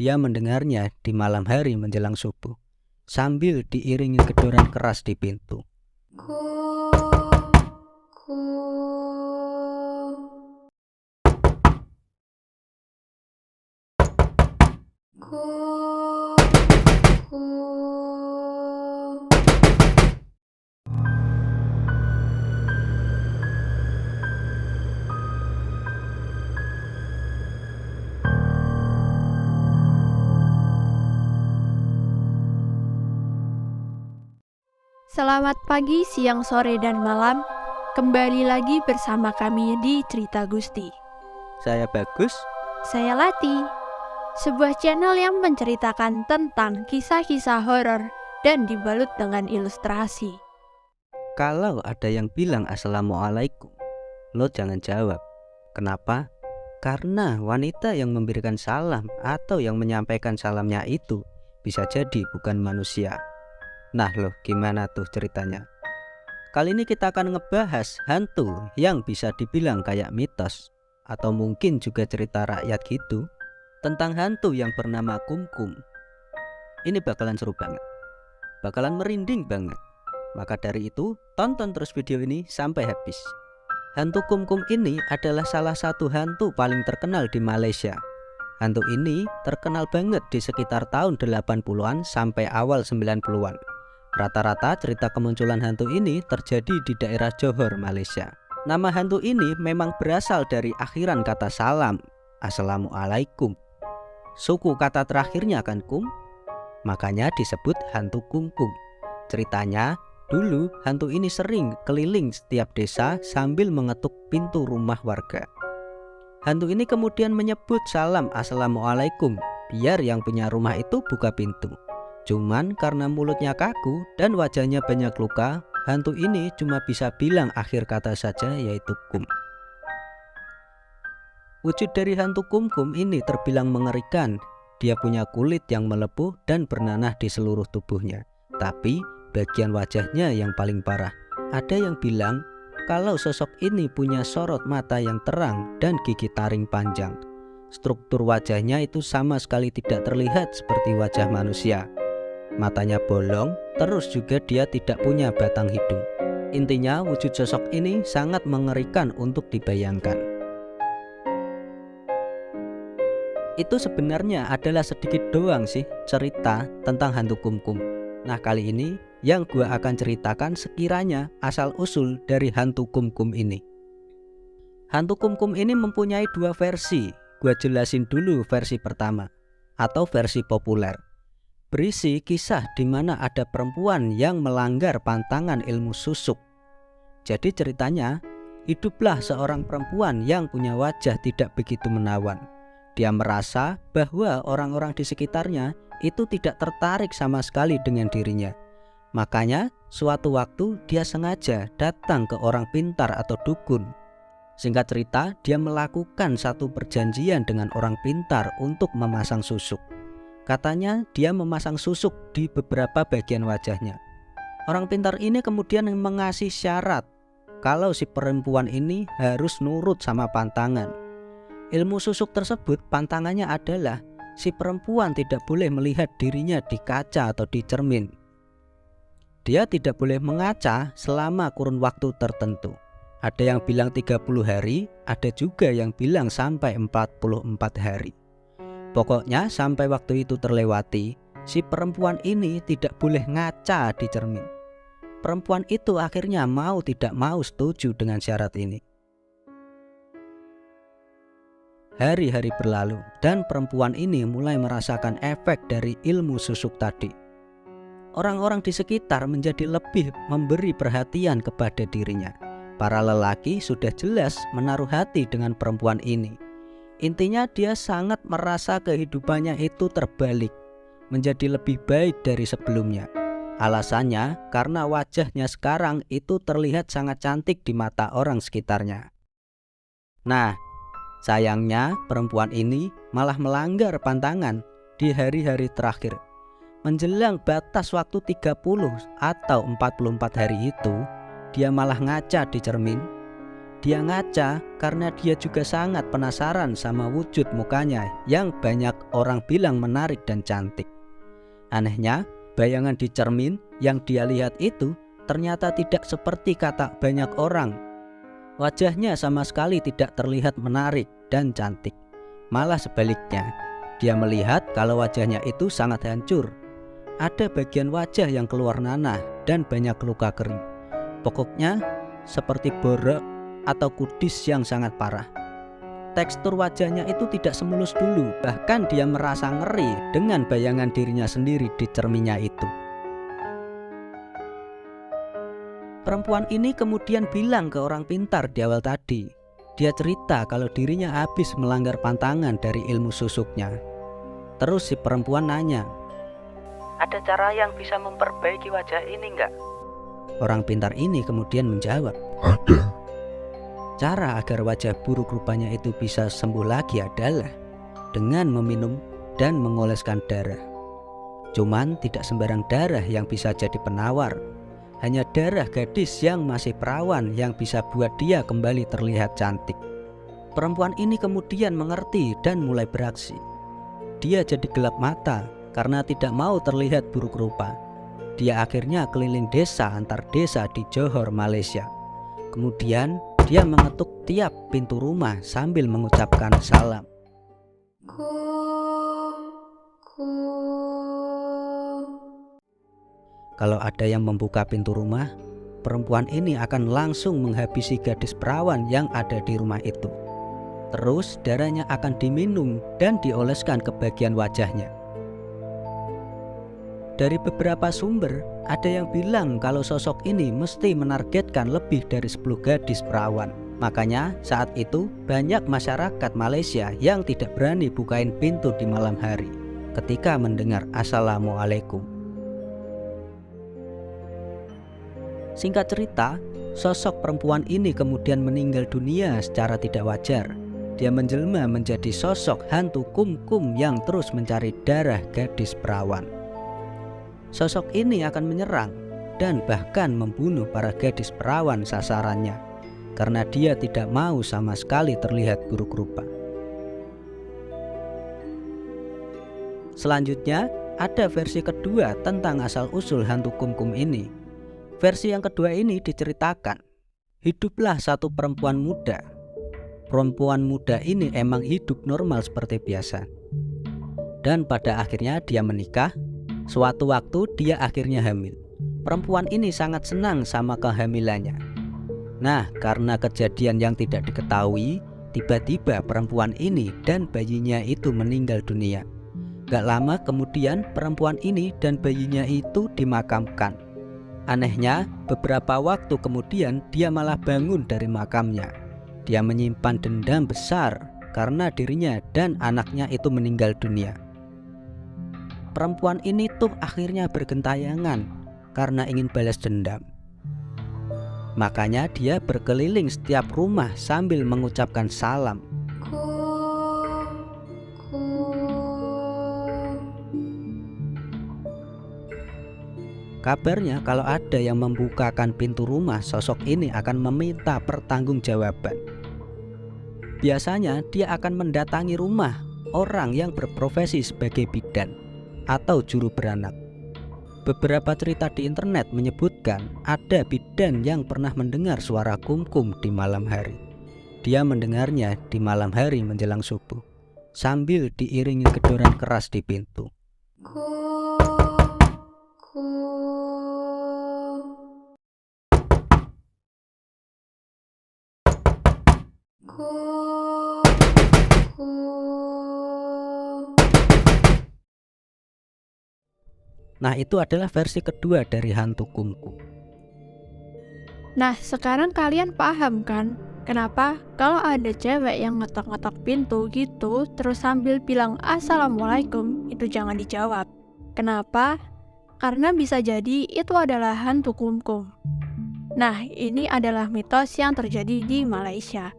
Dia mendengarnya di malam hari menjelang subuh, sambil diiringi gedoran keras di pintu. Selamat pagi, siang, sore, dan malam. Kembali lagi bersama kami di Cerita Gusti. Saya Bagus. Saya Lati. Sebuah channel yang menceritakan tentang kisah-kisah horor dan dibalut dengan ilustrasi. Kalau ada yang bilang Assalamualaikum, lo jangan jawab. Kenapa? Karena wanita yang memberikan salam atau yang menyampaikan salamnya itu bisa jadi bukan manusia. Nah loh, gimana tuh ceritanya? Kali ini kita akan ngebahas hantu yang bisa dibilang kayak mitos, atau mungkin juga cerita rakyat gitu, tentang hantu yang bernama Kumkum. Ini bakalan seru banget, bakalan merinding banget. Maka dari itu, tonton terus video ini sampai habis. Hantu Kumkum ini adalah salah satu hantu paling terkenal di Malaysia. Hantu ini terkenal banget di sekitar tahun 80-an sampai awal 90-an. Rata-rata cerita kemunculan hantu ini terjadi di daerah Johor, Malaysia. Nama hantu ini memang berasal dari akhiran kata salam, Assalamualaikum. Suku kata terakhirnya kan kum, makanya disebut hantu Kumkum. Ceritanya, dulu hantu ini sering keliling setiap desa sambil mengetuk pintu rumah warga. Hantu ini kemudian menyebut salam Assalamualaikum biar yang punya rumah itu buka pintu. Cuman karena mulutnya kaku dan wajahnya banyak luka, hantu ini cuma bisa bilang akhir kata saja, yaitu kum. Wujud dari hantu Kumkum ini terbilang mengerikan. Dia punya kulit yang melepuh dan bernanah di seluruh tubuhnya. Tapi bagian wajahnya yang paling parah. Ada yang bilang kalau sosok ini punya sorot mata yang terang dan gigi taring panjang. Struktur wajahnya itu sama sekali tidak terlihat seperti wajah manusia. Matanya bolong, terus juga dia tidak punya batang hidung. Intinya wujud sosok ini sangat mengerikan untuk dibayangkan. Itu sebenarnya adalah sedikit doang sih cerita tentang hantu Kumkum. Nah kali ini yang gua akan ceritakan sekiranya asal-usul dari hantu Kumkum ini. Hantu Kumkum ini mempunyai dua versi. Gua jelasin dulu versi pertama atau versi populer. Berisi kisah di mana ada perempuan yang melanggar pantangan ilmu susuk. Jadi ceritanya, hiduplah seorang perempuan yang punya wajah tidak begitu menawan. Dia merasa bahwa orang-orang di sekitarnya itu tidak tertarik sama sekali dengan dirinya. Makanya suatu waktu dia sengaja datang ke orang pintar atau dukun. Singkat cerita, dia melakukan satu perjanjian dengan orang pintar untuk memasang susuk. Katanya dia memasang susuk di beberapa bagian wajahnya. Orang pintar ini kemudian mengasih syarat kalau si perempuan ini harus nurut sama pantangan. Ilmu susuk tersebut pantangannya adalah si perempuan tidak boleh melihat dirinya di kaca atau di cermin. Dia tidak boleh mengaca selama kurun waktu tertentu. Ada yang bilang 30 hari, ada juga yang bilang sampai 44 hari. Pokoknya sampai waktu itu terlewati, si perempuan ini tidak boleh ngaca di cermin. Perempuan itu akhirnya mau tidak mau setuju dengan syarat ini. Hari-hari berlalu dan perempuan ini mulai merasakan efek dari ilmu susuk tadi. Orang-orang di sekitar menjadi lebih memberi perhatian kepada dirinya. Para lelaki sudah jelas menaruh hati dengan perempuan ini. Intinya dia sangat merasa kehidupannya itu terbalik, menjadi lebih baik dari sebelumnya. Alasannya karena wajahnya sekarang itu terlihat sangat cantik di mata orang sekitarnya. Nah, sayangnya perempuan ini malah melanggar pantangan di hari-hari terakhir. Menjelang batas waktu 30 atau 44 hari itu, dia malah ngaca di cermin. Dia ngaca karena dia juga sangat penasaran sama wujud mukanya yang banyak orang bilang menarik dan cantik. Anehnya, bayangan di cermin yang dia lihat itu ternyata tidak seperti kata banyak orang. Wajahnya sama sekali tidak terlihat menarik dan cantik. Malah sebaliknya, dia melihat kalau wajahnya itu sangat hancur. Ada bagian wajah yang keluar nanah dan banyak luka kering. Pokoknya seperti borok atau kudis yang sangat parah. Tekstur wajahnya itu tidak semulus dulu, bahkan dia merasa ngeri dengan bayangan dirinya sendiri di cerminnya itu. Perempuan ini kemudian bilang ke orang pintar di awal tadi. Dia cerita kalau dirinya habis melanggar pantangan dari ilmu susuknya. Terus si perempuan nanya, "Ada cara yang bisa memperbaiki wajah ini enggak?" Orang pintar ini kemudian menjawab, Ada. cara agar wajah buruk rupanya itu bisa sembuh lagi adalah dengan meminum dan mengoleskan darah. Cuman tidak sembarang darah yang bisa jadi penawar. Hanya darah gadis yang masih perawan yang bisa buat dia kembali terlihat cantik. Perempuan ini kemudian mengerti dan mulai beraksi. Dia jadi gelap mata karena tidak mau terlihat buruk rupa. Dia akhirnya keliling desa antar desa di Johor, Malaysia. Kemudian dia mengetuk tiap pintu rumah sambil mengucapkan salam. Kalau ada yang membuka pintu rumah, perempuan ini akan langsung menghabisi gadis perawan yang ada di rumah itu. Terus darahnya akan diminum dan dioleskan ke bagian wajahnya. Dari beberapa sumber, ada yang bilang kalau sosok ini mesti menargetkan lebih dari 10 gadis perawan. Makanya saat itu banyak masyarakat Malaysia yang tidak berani bukain pintu di malam hari ketika mendengar Assalamualaikum. Singkat cerita, sosok perempuan ini kemudian meninggal dunia secara tidak wajar. Dia menjelma menjadi sosok hantu kumkum yang terus mencari darah gadis perawan. Sosok ini akan menyerang dan bahkan membunuh para gadis perawan sasarannya karena dia tidak mau sama sekali terlihat buruk rupa. Selanjutnya, ada versi kedua tentang asal-usul hantu kumkum ini. Versi yang kedua ini diceritakan, hiduplah satu perempuan muda. Perempuan muda ini emang hidup normal seperti biasa. Dan pada akhirnya dia menikah. Suatu waktu dia akhirnya hamil. Perempuan ini sangat senang sama kehamilannya. Nah, karena kejadian yang tidak diketahui, tiba-tiba perempuan ini dan bayinya itu meninggal dunia. Gak lama kemudian perempuan ini dan bayinya itu dimakamkan. Anehnya, beberapa waktu kemudian dia malah bangun dari makamnya. Dia menyimpan dendam besar karena dirinya dan anaknya itu meninggal dunia. Perempuan ini tuh akhirnya bergentayangan karena ingin balas dendam. Makanya dia berkeliling setiap rumah sambil mengucapkan salam. Kabarnya kalau ada yang membukakan pintu rumah, sosok ini akan meminta pertanggungjawaban. Biasanya dia akan mendatangi rumah orang yang berprofesi sebagai bidan atau juru beranak. Beberapa cerita di internet menyebutkan ada bidan yang pernah mendengar suara kumkum di malam hari. Dia mendengarnya di malam hari menjelang subuh sambil diiringi gedoran keras di pintu. Nah, itu adalah versi kedua dari hantu kumkum. Nah, sekarang kalian paham kan? Kenapa kalau ada cewek yang ngetok-ngetok pintu gitu terus sambil bilang Assalamualaikum, itu jangan dijawab. Kenapa? Karena bisa jadi itu adalah hantu kumkum. Nah, ini adalah mitos yang terjadi di Malaysia.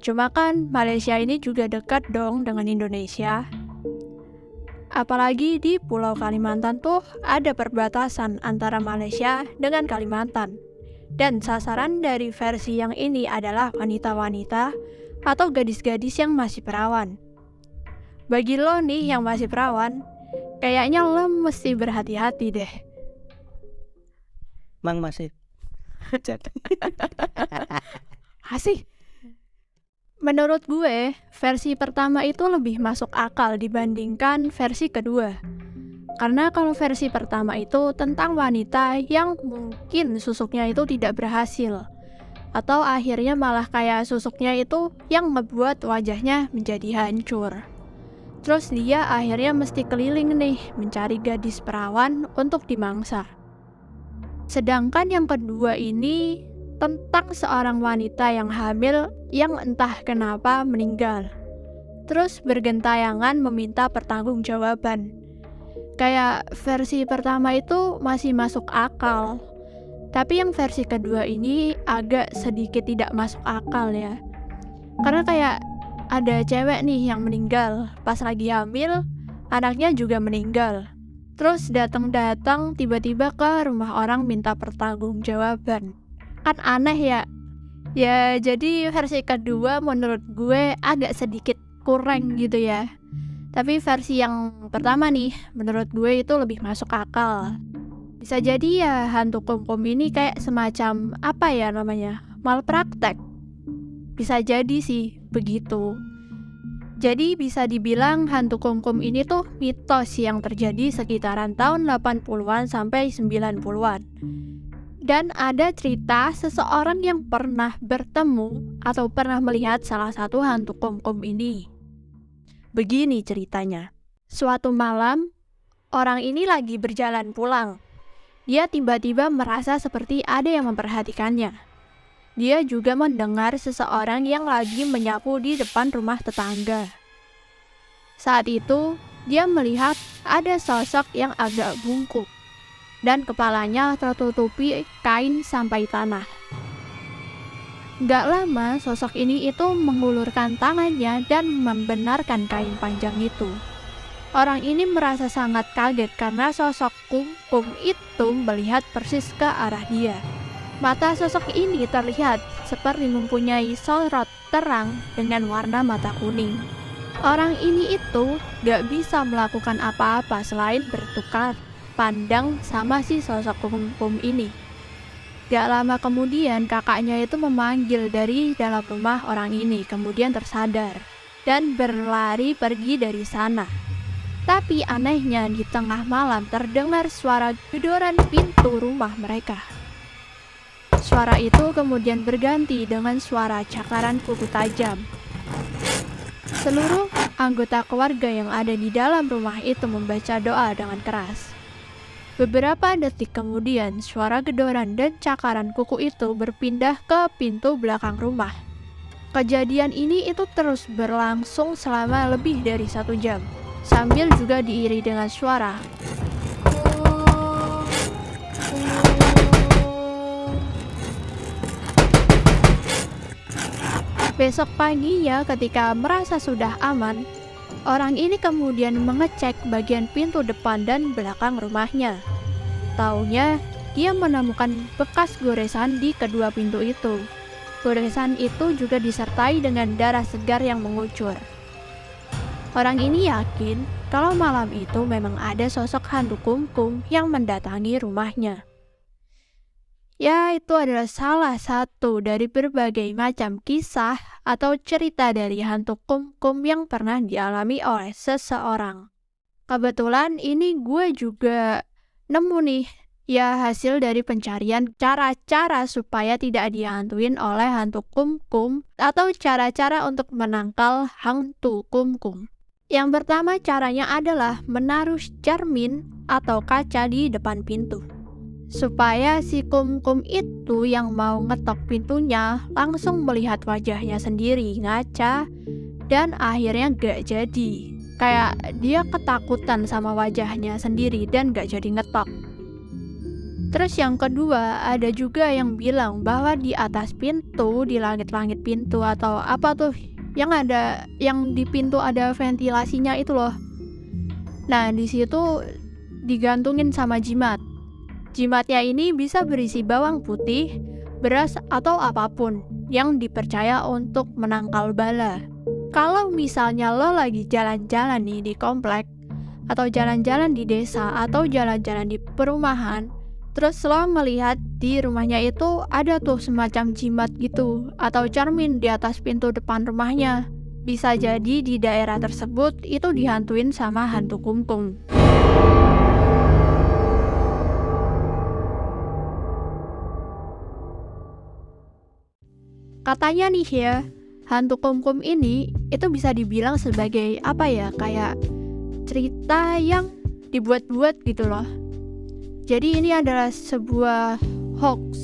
Cuma kan Malaysia ini juga dekat dong dengan Indonesia. Apalagi di Pulau Kalimantan tuh ada perbatasan antara Malaysia dengan Kalimantan. Dan sasaran dari versi yang ini adalah wanita-wanita atau gadis-gadis yang masih perawan. Bagi lo nih yang masih perawan, kayaknya lo mesti berhati-hati deh. Mang masih. Asih. Menurut gue, versi pertama itu lebih masuk akal dibandingkan versi kedua. Karena kalau versi pertama itu tentang wanita yang mungkin susuknya itu tidak berhasil, atau akhirnya malah kayak susuknya itu yang ngebuat wajahnya menjadi hancur. Terus dia akhirnya mesti keliling nih mencari gadis perawan untuk dimangsa. Sedangkan yang kedua ini tentang seorang wanita yang hamil yang entah kenapa meninggal. Terus bergentayangan meminta pertanggungjawaban. Kayak versi pertama itu masih masuk akal. Tapi yang versi kedua ini agak sedikit tidak masuk akal ya. Karena kayak ada cewek nih yang meninggal pas lagi hamil, anaknya juga meninggal. Terus datang-datang tiba-tiba ke rumah orang minta pertanggungjawaban. Kan aneh ya. Ya jadi versi kedua menurut gue agak sedikit kurang gitu ya. Tapi versi yang pertama nih menurut gue itu lebih masuk akal. Bisa jadi ya hantu kumkum ini kayak semacam apa ya namanya, malpraktek. Bisa jadi sih begitu. Jadi bisa dibilang hantu kumkum ini tuh mitos yang terjadi sekitaran tahun 80-an sampai 90-an. Dan ada cerita seseorang yang pernah bertemu atau pernah melihat salah satu hantu kumkum ini. Begini ceritanya. Suatu malam, orang ini lagi berjalan pulang. Dia tiba-tiba merasa seperti ada yang memperhatikannya. Dia juga mendengar seseorang yang lagi menyapu di depan rumah tetangga. Saat itu, dia melihat ada sosok yang agak bungkuk dan kepalanya tertutupi kain sampai tanah. Gak lama, sosok ini itu mengulurkan tangannya dan membenarkan kain panjang itu. Orang ini merasa sangat kaget karena sosok kumkum itu melihat persis ke arah dia. Mata sosok ini terlihat seperti mempunyai sorot terang dengan warna mata kuning. Orang ini itu gak bisa melakukan apa-apa selain bertukar pandang sama si sosok kumkum ini. Gak lama kemudian kakaknya itu memanggil dari dalam rumah orang ini, kemudian tersadar dan berlari pergi dari sana. Tapi anehnya di tengah malam terdengar suara gedoran pintu rumah mereka. Suara itu kemudian berganti dengan suara cakaran kuku tajam. Seluruh anggota keluarga yang ada di dalam rumah itu membaca doa dengan keras. Beberapa detik kemudian, suara gedoran dan cakaran kuku itu berpindah ke pintu belakang rumah. Kejadian ini itu terus berlangsung selama lebih dari 1 jam, sambil juga diiringi dengan suara. Besok paginya ketika merasa sudah aman, orang ini kemudian mengecek bagian pintu depan dan belakang rumahnya. Taunya, dia menemukan bekas goresan di kedua pintu itu. Goresan itu juga disertai dengan darah segar yang mengucur. Orang ini yakin kalau malam itu memang ada sosok hantu kumkum yang mendatangi rumahnya. Ya, itu adalah salah satu dari berbagai macam kisah atau cerita dari hantu kumkum yang pernah dialami oleh seseorang. Kebetulan ini gue juga nemu nih, ya hasil dari pencarian cara-cara supaya tidak dihantuin oleh hantu kumkum atau cara-cara untuk menangkal hantu kumkum. Yang pertama caranya adalah menaruh cermin atau kaca di depan pintu, supaya si kumkum itu yang mau ngetok pintunya langsung melihat wajahnya sendiri ngaca dan akhirnya gak jadi. Kayak dia ketakutan sama wajahnya sendiri dan gak jadi ngetok. Terus yang kedua, ada juga yang bilang bahwa di atas pintu, di langit-langit pintu atau apa tuh yang di pintu ada ventilasinya itu loh. Nah, di situ digantungin sama jimat. Jimatnya ini bisa berisi bawang putih, beras, atau apapun yang dipercaya untuk menangkal bala. Kalau misalnya lo lagi jalan-jalan nih di komplek, atau jalan-jalan di desa, atau jalan-jalan di perumahan, terus lo ngelihat di rumahnya itu ada tuh semacam jimat gitu, atau cermin di atas pintu depan rumahnya. Bisa jadi di daerah tersebut itu dihantuin sama hantu kumkum. Katanya nih ya, hantu kumkum ini itu bisa dibilang sebagai apa ya, kayak cerita yang dibuat-buat gitu loh. Jadi ini adalah sebuah hoax.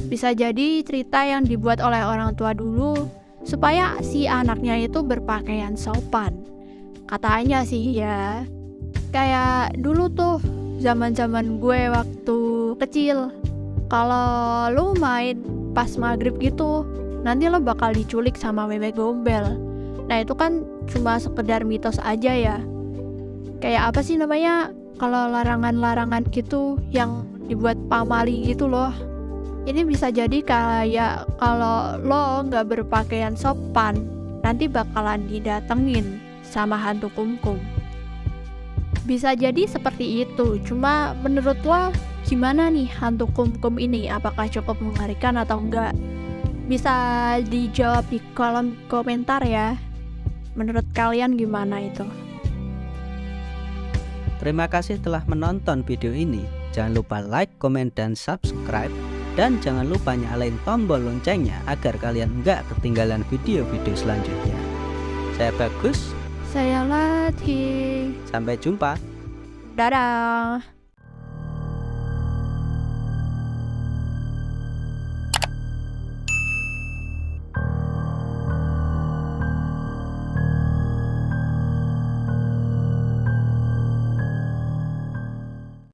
Bisa jadi cerita yang dibuat oleh orang tua dulu supaya si anaknya itu berpakaian sopan. Katanya sih ya, kayak dulu tuh zaman-zaman gue waktu kecil, kalau lu main pas maghrib gitu, nanti lo bakal diculik sama wewe gombel. Nah itu kan cuma sekedar mitos aja ya. Kayak apa sih namanya, kalau larangan-larangan gitu yang dibuat pamali gitu loh. Ini bisa jadi kayak kalau lo nggak berpakaian sopan, nanti bakalan didatengin sama hantu kumkum. Bisa jadi seperti itu. Cuma menurut lo gimana nih hantu kumkum ini? Apakah cukup mengerikan atau enggak? Bisa dijawab di kolom komentar ya. Menurut kalian gimana itu? Terima kasih telah menonton video ini. Jangan lupa like, komen, dan subscribe. Dan jangan lupa nyalain tombol loncengnya agar kalian nggak ketinggalan video-video selanjutnya. Saya Bagus. Saya Latih. Sampai jumpa. Dadah.